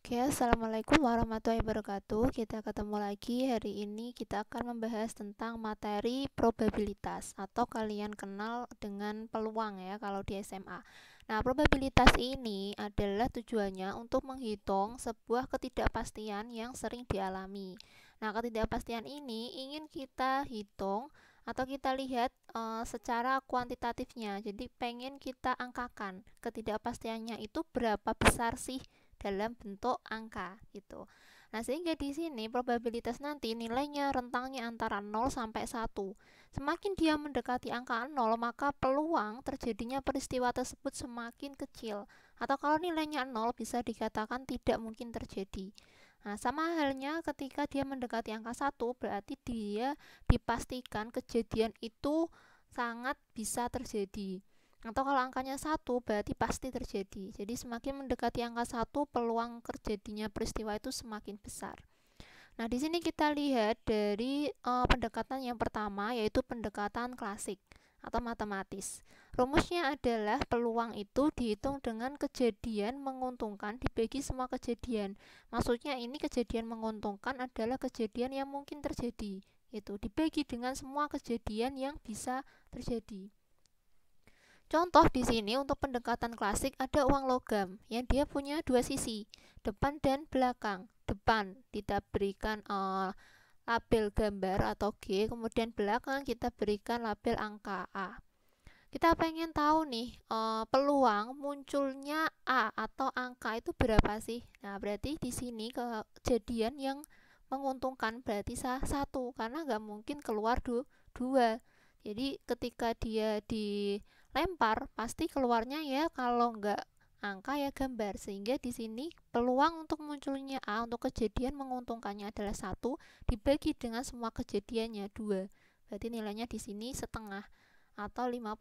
Oke, assalamualaikum warahmatullahi wabarakatuh. Kita ketemu lagi. Hari ini kita akan membahas tentang materi probabilitas atau kalian kenal dengan peluang ya kalau di SMA. Nah, probabilitas ini adalah tujuannya untuk menghitung sebuah ketidakpastian yang sering dialami. Nah, ketidakpastian ini ingin kita hitung atau kita lihat secara kuantitatifnya. Jadi pengen kita angkakan ketidakpastiannya itu berapa besar sih dalam bentuk angka gitu. Nah, sehingga di sini probabilitas nanti nilainya rentangnya antara 0 sampai 1. Semakin dia mendekati angka 0, maka peluang terjadinya peristiwa tersebut semakin kecil. Atau kalau nilainya 0 bisa dikatakan tidak mungkin terjadi. Nah, sama halnya ketika dia mendekati angka 1, berarti dia dipastikan kejadian itu sangat bisa terjadi. Atau kalau angkanya 1 berarti pasti terjadi. Jadi semakin mendekati angka 1, peluang terjadinya peristiwa itu semakin besar. Nah, di sini kita lihat dari pendekatan yang pertama, yaitu pendekatan klasik atau matematis. Rumusnya adalah peluang itu dihitung dengan kejadian menguntungkan dibagi semua kejadian. Maksudnya ini kejadian menguntungkan adalah kejadian yang mungkin terjadi. Itu dibagi dengan semua kejadian yang bisa terjadi. Contoh di sini untuk pendekatan klasik ada uang logam yang dia punya dua sisi, depan dan belakang. Depan kita berikan label gambar atau G, kemudian belakang kita berikan label angka A. Kita pengen tahu nih peluang munculnya A atau angka itu berapa sih? Nah, berarti di sini kejadian yang menguntungkan berarti satu karena nggak mungkin keluar dua. Jadi ketika dia dilempar pasti keluarnya ya kalau nggak angka ya gambar, sehingga di sini peluang untuk munculnya A untuk kejadian menguntungkannya adalah satu dibagi dengan semua kejadiannya dua, berarti nilainya di sini setengah atau 50%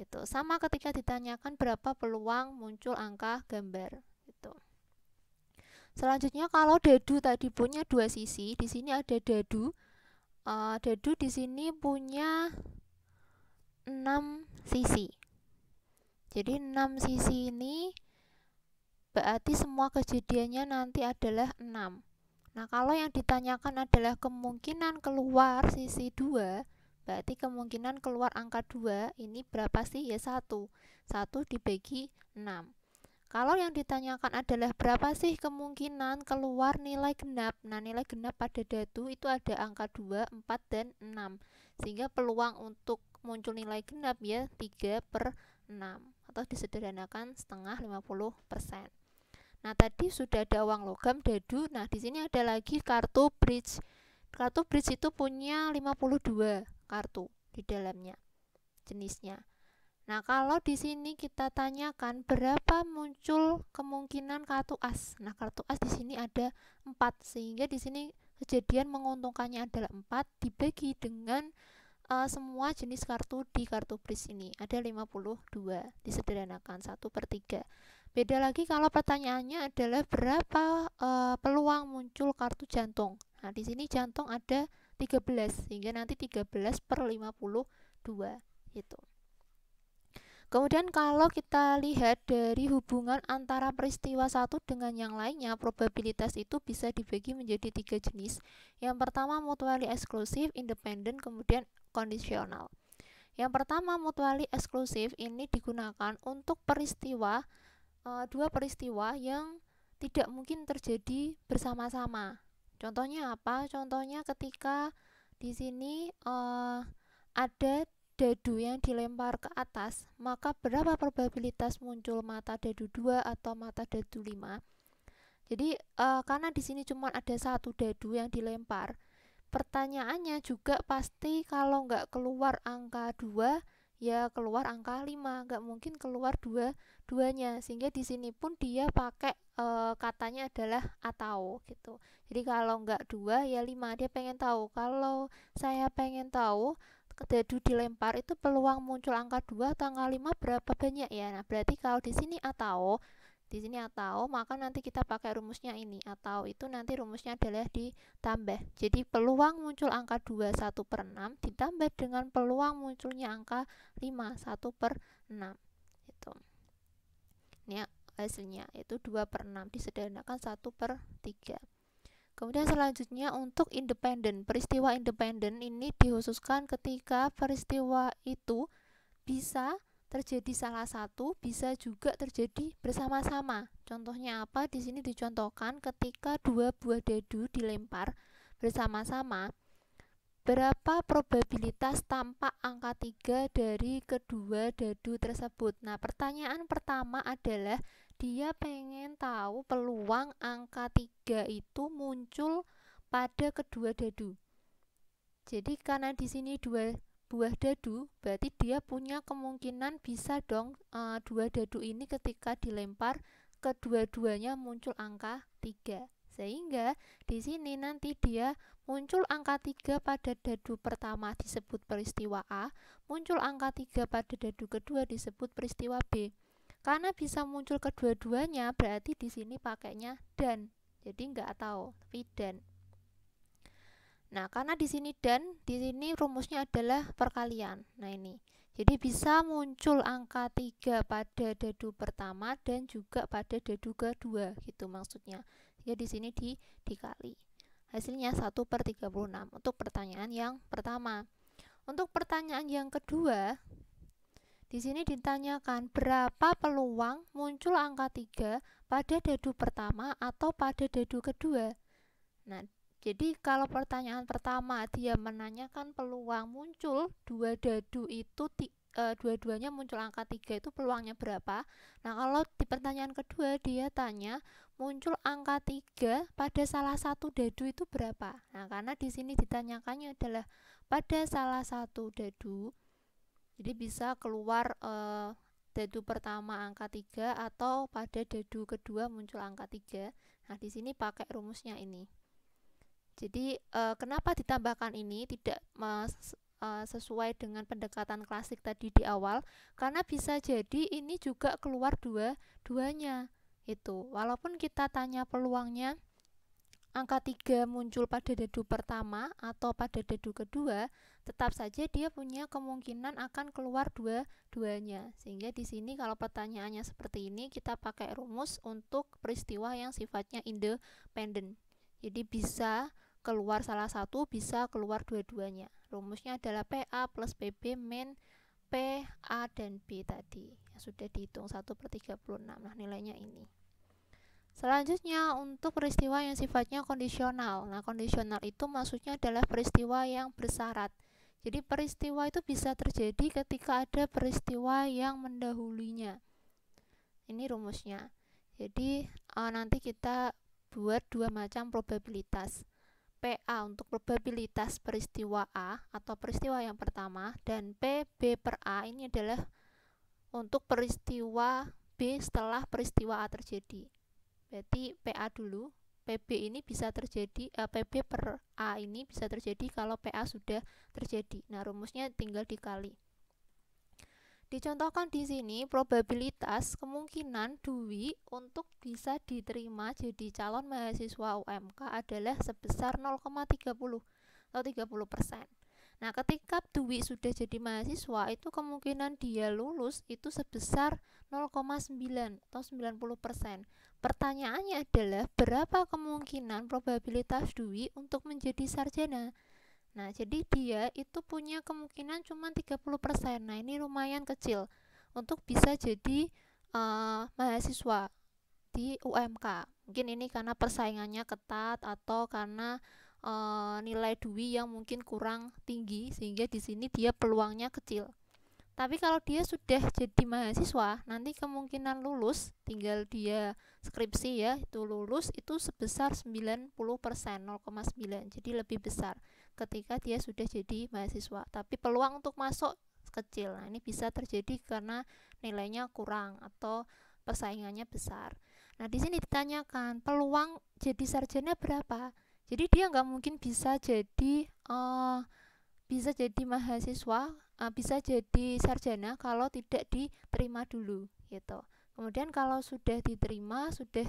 gitu. Sama ketika ditanyakan berapa peluang muncul angka gambar gitu. Selanjutnya kalau dadu tadi punya dua sisi, di sini ada dadu. Dadu di sini punya 6 sisi. Jadi 6 sisi ini berarti semua kejadiannya nanti adalah 6. Nah, kalau yang ditanyakan adalah kemungkinan keluar sisi 2, berarti kemungkinan keluar angka 2 ini berapa sih? Ya 1. 1 dibagi 6. Kalau yang ditanyakan adalah berapa sih kemungkinan keluar nilai genap. Nah, nilai genap pada dadu itu ada angka 2, 4, dan 6. Sehingga peluang untuk muncul nilai genap ya 3/6. Atau disederhanakan setengah 50%. Nah, tadi sudah ada uang logam, dadu. Nah, di sini ada lagi kartu bridge. Kartu bridge itu punya 52 kartu di dalamnya jenisnya. Nah, kalau di sini kita tanyakan berapa muncul kemungkinan kartu as. Nah, kartu as di sini ada 4, sehingga di sini kejadian menguntungkannya adalah 4 dibagi dengan semua jenis kartu di kartu bridge ini. Ada 52, disederhanakan 1/3. Beda lagi kalau pertanyaannya adalah berapa peluang muncul kartu jantung. Nah, di sini jantung ada 13, sehingga nanti 13/52 gitu. Kemudian kalau kita lihat dari hubungan antara peristiwa satu dengan yang lainnya, probabilitas itu bisa dibagi menjadi 3 jenis. Yang pertama mutually exclusive, independent, kemudian kondisional. Yang pertama mutually exclusive ini digunakan untuk peristiwa dua peristiwa yang tidak mungkin terjadi bersama-sama. Contohnya apa? Contohnya ketika di sini ada dadu yang dilempar ke atas, maka berapa probabilitas muncul mata dadu 2 atau mata dadu 5? Jadi karena di sini cuma ada satu dadu yang dilempar, pertanyaannya juga pasti kalau nggak keluar angka 2 ya keluar angka 5, nggak mungkin keluar duanya, sehingga di sini pun dia pakai katanya adalah atau gitu. Jadi kalau nggak 2 ya 5, dia pengen tahu. Kalau saya pengen tahu dadu dilempar itu peluang muncul angka 2 atau angka 5 berapa banyak ya. Nah, berarti kalau di sini atau maka nanti kita pakai rumusnya ini. Atau itu nanti rumusnya adalah ditambah. Jadi peluang muncul angka 2 1/6 ditambah dengan peluang munculnya angka 5 1/6 gitu. Ini hasilnya, yaitu 2/6 disederhanakan 1/3. Kemudian selanjutnya untuk independen. Peristiwa independen ini dikhususkan ketika peristiwa itu bisa terjadi salah satu, bisa juga terjadi bersama-sama. Contohnya apa? Di sini dicontohkan ketika 2 buah dadu dilempar bersama-sama, berapa probabilitas tampak angka 3 dari kedua dadu tersebut. Nah, pertanyaan pertama adalah dia pengen tahu peluang angka 3 itu muncul pada kedua dadu. Jadi karena di sini 2 buah dadu, berarti dia punya kemungkinan bisa dong 2 dadu ini ketika dilempar kedua-duanya muncul angka 3. Sehingga di sini nanti dia muncul angka 3 pada dadu pertama disebut peristiwa A, muncul angka 3 pada dadu kedua disebut peristiwa B. Karena bisa muncul kedua-duanya, berarti di sini pakainya dan. Jadi enggak tahu, tapi dan. Nah, karena di sini dan, di sini rumusnya adalah perkalian. Nah, ini. Jadi bisa muncul angka 3 pada dadu pertama dan juga pada dadu kedua, gitu maksudnya. Jadi di sini dikali. Hasilnya 1/36 untuk pertanyaan yang pertama. Untuk pertanyaan yang kedua, di sini ditanyakan berapa peluang muncul angka 3 pada dadu pertama atau pada dadu kedua. Nah, jadi kalau pertanyaan pertama dia menanyakan peluang muncul 2 dadu itu dua-duanya muncul angka 3 itu peluangnya berapa. Nah, kalau di pertanyaan kedua dia tanya muncul angka 3 pada salah satu dadu itu berapa. Nah, karena di sini ditanyakannya adalah pada salah satu dadu, jadi bisa keluar dadu pertama angka 3 atau pada dadu kedua muncul angka 3. Nah, di sini pakai rumusnya ini. Jadi kenapa ditambahkan ini tidak sesuai dengan pendekatan klasik tadi di awal? Karena bisa jadi ini juga keluar dua-duanya. Itu walaupun kita tanya peluangnya angka 3 muncul pada dadu pertama atau pada dadu kedua, tetap saja dia punya kemungkinan akan keluar dua-duanya. Sehingga di sini kalau pertanyaannya seperti ini, kita pakai rumus untuk peristiwa yang sifatnya independen. Jadi bisa keluar salah satu, bisa keluar dua-duanya. Rumusnya adalah PA plus PB min P, A, dan B tadi. Yang sudah dihitung 1/36. Nah, nilainya ini. Selanjutnya untuk peristiwa yang sifatnya kondisional. Nah, kondisional itu maksudnya adalah peristiwa yang bersyarat. Jadi peristiwa itu bisa terjadi ketika ada peristiwa yang mendahulunya. Ini rumusnya. Jadi nanti kita buat dua macam probabilitas. PA untuk probabilitas peristiwa A atau peristiwa yang pertama, dan PB per A ini adalah untuk peristiwa B setelah peristiwa A terjadi. Berarti PA dulu, PB ini bisa terjadi, PB per A ini bisa terjadi kalau PA sudah terjadi. Nah, rumusnya tinggal dikali. Dicontohkan di sini probabilitas kemungkinan Dwi untuk bisa diterima jadi calon mahasiswa UMK adalah sebesar 0,30 atau 30%. Nah, ketika Dwi sudah jadi mahasiswa, itu kemungkinan dia lulus itu sebesar 0,9 atau 90%. Pertanyaannya adalah berapa kemungkinan probabilitas Dwi untuk menjadi sarjana? Nah, jadi dia itu punya kemungkinan cuma 30%. Nah, ini lumayan kecil untuk bisa jadi mahasiswa di UMK. Mungkin ini karena persaingannya ketat atau karena nilai Dwi yang mungkin kurang tinggi sehingga di sini dia peluangnya kecil. Tapi kalau dia sudah jadi mahasiswa, nanti kemungkinan lulus, tinggal dia skripsi ya, itu lulus itu sebesar 90%, 0,9. Jadi lebih besar ketika dia sudah jadi mahasiswa. Tapi peluang untuk masuk kecil. Nah, ini bisa terjadi karena nilainya kurang atau persaingannya besar. Nah, di sini ditanyakan peluang jadi sarjana berapa? Jadi dia nggak mungkin bisa jadi mahasiswa, bisa jadi sarjana kalau tidak diterima dulu gitu. Kemudian kalau sudah diterima, sudah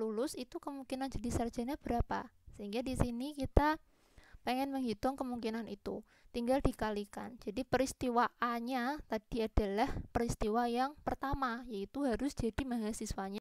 lulus, itu kemungkinan jadi sarjana berapa? Sehingga di sini kita pengen menghitung kemungkinan itu, tinggal dikalikan. Jadi peristiwa A-nya tadi adalah peristiwa yang pertama, yaitu harus jadi mahasiswanya